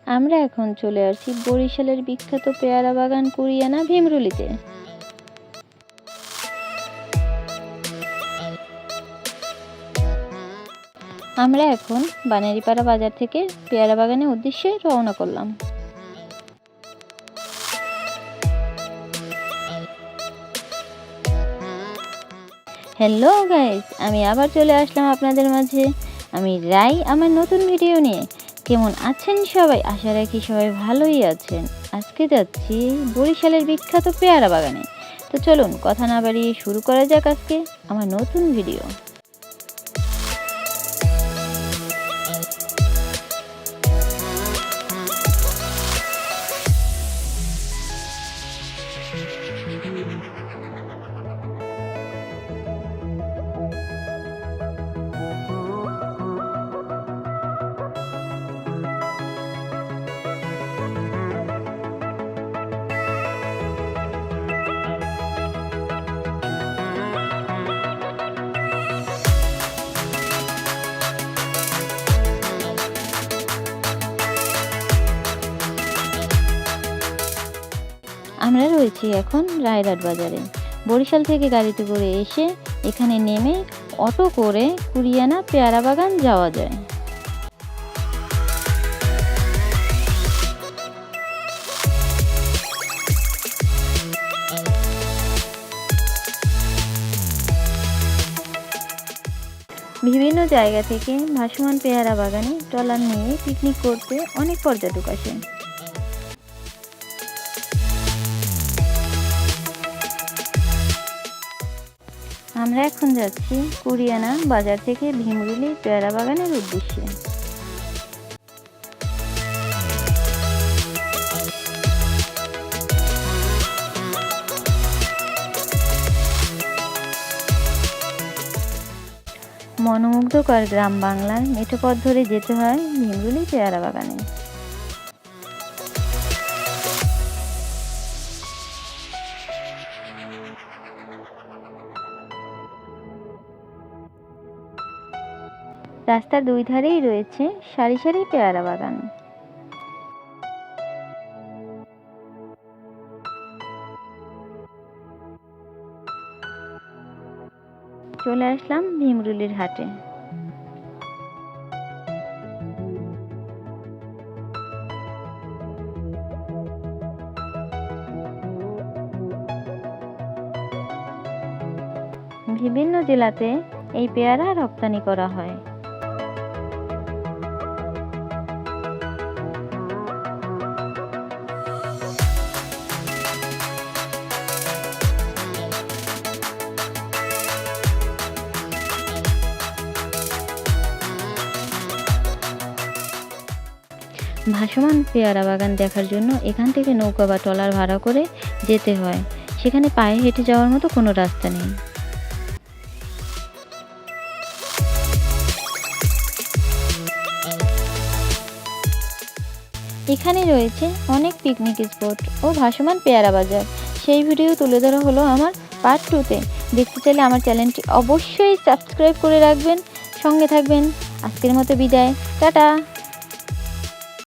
আমরা এখন চলে আসছি বরিশালের বিখ্যাত পেয়ারা বাগান কুরিয়ানা ভীমরুলিতে। আমরা এখন বানারীপাড়া বাজার থেকে পেয়ারা বাগানের উদ্দেশ্যে রওনা করলাম। হ্যালো গাইস, আমি আবার চলে আসলাম আপনাদের মাঝে। আমি রাই আমার নতুন ভিডিও নিয়ে। কেমন আছেন সবাই? আশা রাখি সবাই ভালোই আছেন। আজকে যাচ্ছি বরিশালের বিখ্যাত পেয়ারা বাগানে। তো চলুন কথা না বাড়িয়ে শুরু করা যাক আজকে আমার নতুন ভিডিও। আমরা রয়েছি এখন রায়রহাট বাজারে। বরিশাল থেকে গাড়িতে করে এসে এখানে নেমে অটো করে কুরিয়ানা পেয়ারা বাগান যাওয়া যায়। বিভিন্ন জায়গা থেকে ভাসমান পেয়ারা বাগানে ট্রলার নিয়ে পিকনিক করতে অনেক পর্যটক আসে। আমরা এখন যাচ্ছি কুরিয়ানা বাজার থেকে ভীমরুলি পেয়ারা বাগানের উদ্দেশ্যে। মনোমুগ্ধকর গ্রাম বাংলার মেঠো পথ ধরে যেতে হয় ভীমরুলি পেয়ারা বাগানে। রাস্তার দুই ধারেই রয়েছে সারি সারি পেয়ারা বাগান। চলে আসলাম ভীমরুলির হাটে। বিভিন্ন জেলাতে এই পেয়ারা রপ্তানি করা হয়। ভাসমান পেয়ারা বাগান দেখার জন্য এখান থেকে নৌকা বা ট্রলার ভাড়া করে যেতে হয়। সেখানে পায়ে হেঁটে যাওয়ার মতো কোনো রাস্তা নেই। এখানে রয়েছে অনেক পিকনিক স্পট ও ভাসমান পেয়ারা বাজার। সেই ভিডিও তুলে ধরা হলো আমার পার্ট 2-তে। দেখতে চাইলে আমার চ্যানেলটি অবশ্যই সাবস্ক্রাইব করে রাখবেন, সঙ্গে থাকবেন। আজকের মতো বিদায়, টাটা।